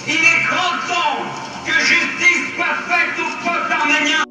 Il est grand temps que justice soit faite au peuple arménien.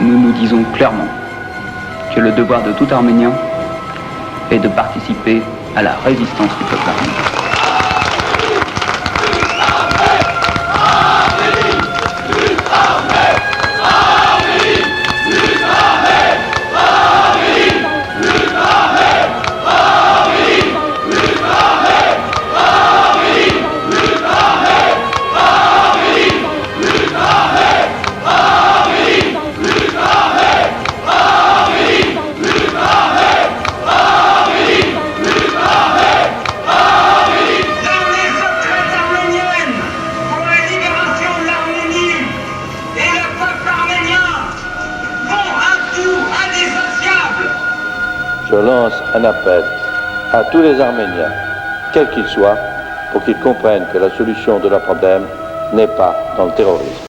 Nous disons clairement que le devoir de tout Arménien est de participer à la résistance du peuple arménien. Je lance un appel à tous les Arméniens, quels qu'ils soient, pour qu'ils comprennent que la solution de leur problème n'est pas dans le terrorisme.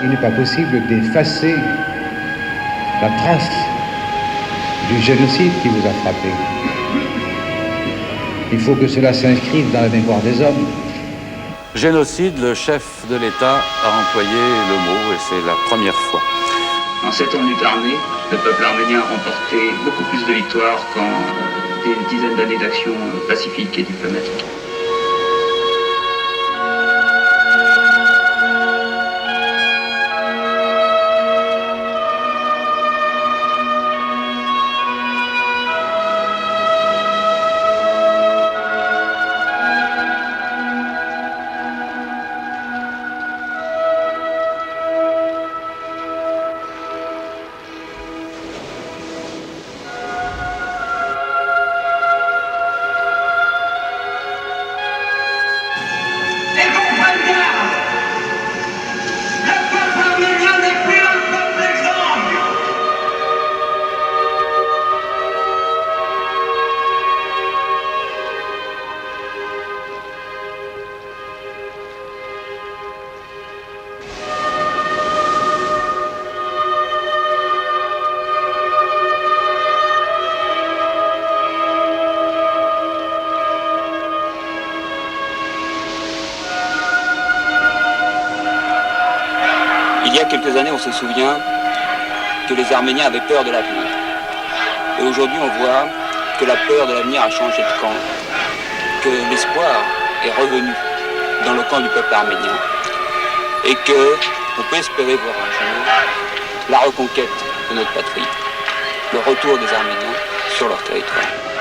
Il n'est pas possible d'effacer la trace du génocide qui vous a frappé. Il faut que cela s'inscrive dans la mémoire des hommes. Génocide, le chef de l'État a employé le mot et c'est la première fois. En 7 ans de lutte armée, le peuple arménien a remporté beaucoup plus de victoires qu'en des dizaines d'années d'action pacifique et diplomatique. Il y a quelques années, on se souvient que les Arméniens avaient peur de l'avenir. Et aujourd'hui, on voit que la peur de l'avenir a changé de camp, que l'espoir est revenu dans le camp du peuple arménien et qu'on peut espérer voir un jour la reconquête de notre patrie, le retour des Arméniens sur leur territoire.